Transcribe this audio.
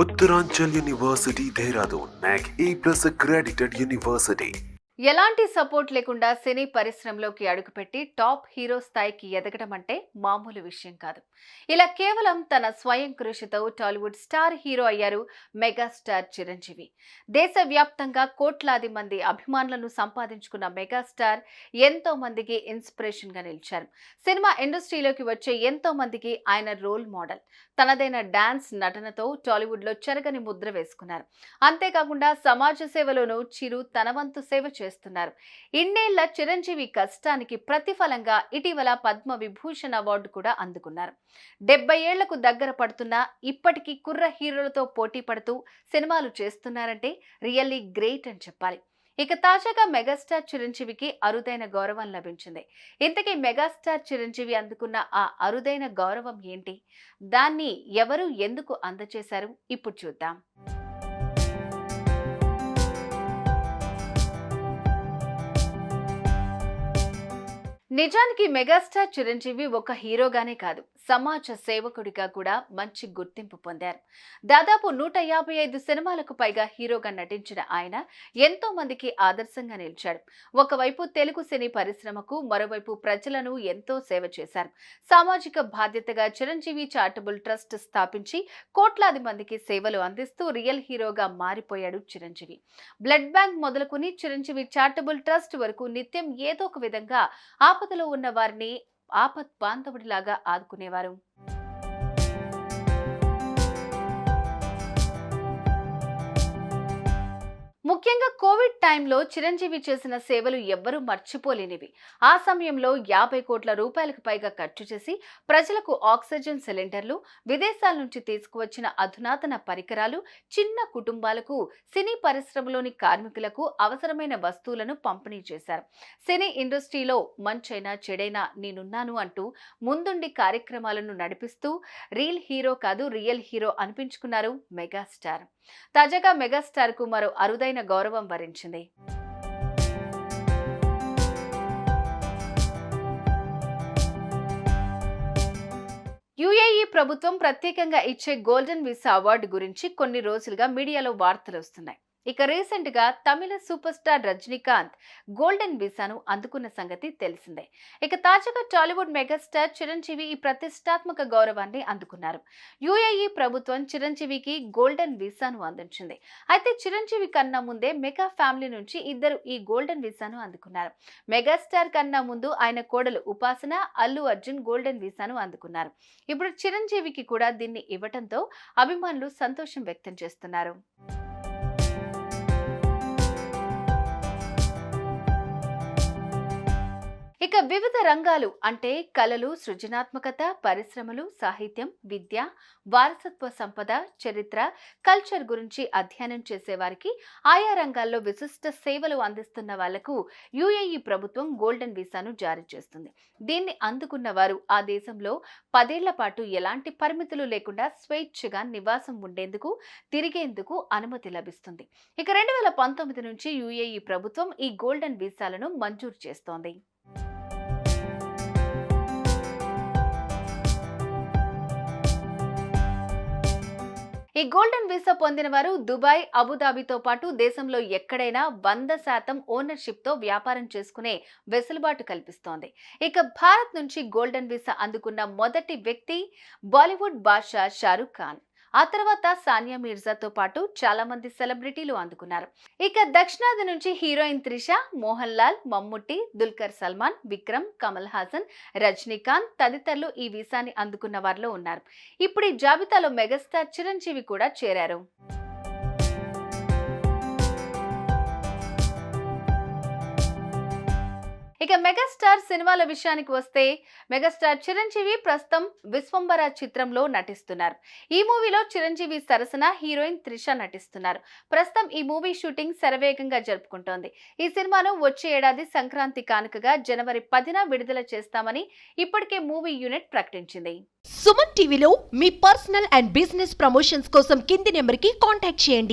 Uttaranchal University, Dehradun, NAC A+ accredited university. ఎలాంటి support లేకుండా సినీ పరిశ్రమలోకి అడుగుపెట్టి టాప్ హీరో స్థాయికి ఎదగడం అంటే మామూలు విషయం కాదు. ఇలా కేవలం తన స్వయం కృషితో టాలీవుడ్ స్టార్ హీరో అయ్యారు మెగాస్టార్ చిరంజీవి. దేశవ్యాప్తంగా కోట్లాది మంది అభిమానులను సంపాదించుకున్న మెగాస్టార్ ఎంతో మందికి ఇన్స్పిరేషన్ గా నిలిచారు. సినిమా ఇండస్ట్రీలోకి వచ్చే ఎంతో మందికి ఆయన రోల్ మోడల్. తనదైన డాన్స్ నటనతో టాలీవుడ్ లో చెరగని ముద్ర వేసుకున్నారు. అంతేకాకుండా సమాజ సేవలోనూ చిరు తన వంతు సేవ చేస్తున్నారు. ఇన్నేళ్ల చిరంజీవి కష్టానికి ప్రతిఫలంగా ఇటీవల పద్మ విభూషణ్ అవార్డు కూడా అందుకున్నారు. 70 ఏళ్లకు దగ్గర పడుతున్నా ఇప్పటికీ కుర్ర హీరోలతో పోటీ పడుతూ సినిమాలు చేస్తున్నారంటే రియల్లీ గ్రేట్ అని చెప్పాలి. ఇక తాజాగా మెగాస్టార్ చిరంజీవికి అరుదైన గౌరవం లభించింది. ఇంతకీ మెగాస్టార్ చిరంజీవి అందుకున్న ఆ అరుదైన గౌరవం ఏంటి? దాన్ని ఎవరు ఎందుకు అందజేశారు? ఇప్పుడు చూద్దాం. నిజానికి మెగాస్టార్ చిరంజీవి ఒక హీరోగానే కాదు, సమాజ సేవకుడిగా కూడా మంచి గుర్తింపు పొందారు. దాదాపు 155 సినిమాలకు పైగా హీరోగా నటించిన ఆయన ఎంతో మందికి ఆదర్శంగా నిలిచాడు. ఒకవైపు తెలుగు సినీ పరిశ్రమకు, మరోవైపు ప్రజలను ఎంతో సేవ చేశారు. సామాజిక బాధ్యతగా చిరంజీవి చారిటబుల్ ట్రస్ట్ స్థాపించి కోట్లాది మందికి సేవలు అందిస్తూ రియల్ హీరోగా మారిపోయాడు చిరంజీవి. బ్లడ్ బ్యాంక్ మొదలుకుని చిరంజీవి చారిటబుల్ ట్రస్ట్ వరకు నిత్యం ఏదో ఒక విధంగా ఆపదలో ఉన్న వారిని ఆపత్ బాంధవుడిలాగా ఆదుకునేవారు. ముఖ్యంగా కోవిడ్ టైంలో చిరంజీవి చేసిన సేవలు ఎవ్వరూ మర్చిపోలేనివి. ఆ సమయంలో 50 కోట్ల రూపాయలకు పైగా ఖర్చు చేసి ప్రజలకు ఆక్సిజన్ సిలిండర్లు, విదేశాల నుంచి తీసుకువచ్చిన అధునాతన పరికరాలు, చిన్న కుటుంబాలకు, సినీ పరిశ్రమలోని కార్మికులకు అవసరమైన వస్తువులను పంపిణీ చేశారు. సినీ ఇండస్ట్రీలో మంచైనా చెడైనా నేనున్నాను అంటూ ముందుండి కార్యక్రమాలను నడిపిస్తూ రియల్ హీరో కాదు రియల్ హీరో అనిపించుకున్నారు మెగాస్టార్. తాజాగా మెగాస్టార్ కు మరో అరుదైన గౌరవం వరించింది. యుఏఈ ప్రభుత్వం ప్రత్యేకంగా ఇచ్చే గోల్డెన్ వీసా అవార్డు గురించి కొన్ని రోజులుగా మీడియాలో వార్తలు వస్తున్నాయి. ఇక రీసెంట్ గా తమిళ సూపర్ స్టార్ రజనీకాంత్ గోల్డెన్ వీసాను అందుకున్న సంగతి తెలిసిందే. ఇక తాజాగా టాలీవుడ్ మెగాస్టార్ చిరంజీవి ఈ ప్రతిష్టాత్మక గౌరవాన్ని అందుకున్నారు. యుఏఈ ప్రభుత్వం చిరంజీవికి గోల్డెన్ వీసాను అందించింది. అయితే చిరంజీవి కన్నా ముందే మెగా ఫ్యామిలీ నుంచి ఇద్దరు ఈ గోల్డెన్ వీసాను అందుకున్నారు. మెగాస్టార్ కన్నా ముందు ఆయన కోడలు ఉపాసన, అల్లు అర్జున్ గోల్డెన్ వీసాను అందుకున్నారు. ఇప్పుడు చిరంజీవికి కూడా దీన్ని ఇవ్వటంతో అభిమానులు సంతోషం వ్యక్తం చేస్తున్నారు. ఇక వివిధ రంగాలు అంటే కళలు, సృజనాత్మకత, పరిశ్రమలు, సాహిత్యం, విద్య, వారసత్వ సంపద, చరిత్ర, కల్చర్ గురించి అధ్యయనం చేసేవారికి, ఆయా రంగాల్లో విశిష్ట సేవలు అందిస్తున్న వాళ్లకు యుఏఈ ప్రభుత్వం గోల్డెన్ వీసాను జారీ చేస్తుంది. దీన్ని అందుకున్న వారు ఆ దేశంలో 10 ఏళ్ల పాటు ఎలాంటి పరిమితులు లేకుండా స్వేచ్ఛగా నివాసం ఉండేందుకు, తిరిగేందుకు అనుమతి లభిస్తుంది. ఇక 2019 నుంచి యుఏఈ ప్రభుత్వం ఈ గోల్డెన్ వీసాలను మంజూరు చేస్తోంది. ఈ గోల్డెన్ వీసా పొందిన వారు దుబాయ్, అబుదాబితో పాటు దేశంలో ఎక్కడైనా 100% ఓనర్షిప్ తో వ్యాపారం చేసుకునే వెసులుబాటు కల్పిస్తోంది. ఇక భారత్ నుంచి గోల్డెన్ వీసా అందుకున్న మొదటి వ్యక్తి బాలీవుడ్ బాద్షా షారుఖ్ ఖాన్. ఆ తర్వాత సానియా మిర్జాతో పాటు చాలా మంది సెలబ్రిటీలు అందుకున్నారు. ఇక దక్షిణాది నుంచి హీరోయిన్ త్రిష, మోహన్ లాల్, మమ్ముట్టి, దుల్కర్ సల్మాన్, విక్రమ్, కమల్ హాసన్, రజనీకాంత్ తదితరులు ఈ వీసాని అందుకున్న వారిలో ఉన్నారు. ఇప్పుడు ఈ జాబితాలో మెగాస్టార్ చిరంజీవి కూడా చేరారు. ఇక మెగాస్టార్ సినిమాల విషయానికి వస్తే మెగాస్టార్ చిరంజీవి ప్రస్తుతం విశ్వంబర చిత్రంలో నటిస్తున్నారు. ఈ మూవీలో చిరంజీవి సరసన హీరోయిన్ త్రిష నటిస్తున్నారు. ప్రస్తుతం ఈ మూవీ షూటింగ్ శరవేగంగా జరుపుకుంటోంది. ఈ సినిమాను వచ్చే ఏడాది సంక్రాంతి కానుకగా జనవరి 10న విడుదల చేస్తామని ఇప్పటికే మూవీ యూనిట్ ప్రకటించింది. సుమన్ టీవీలో మీ పర్సనల్ అండ్ బిజినెస్ ప్రమోషన్స్ కోసం కింది నెంబర్కి కాంటాక్ట్ చేయండి.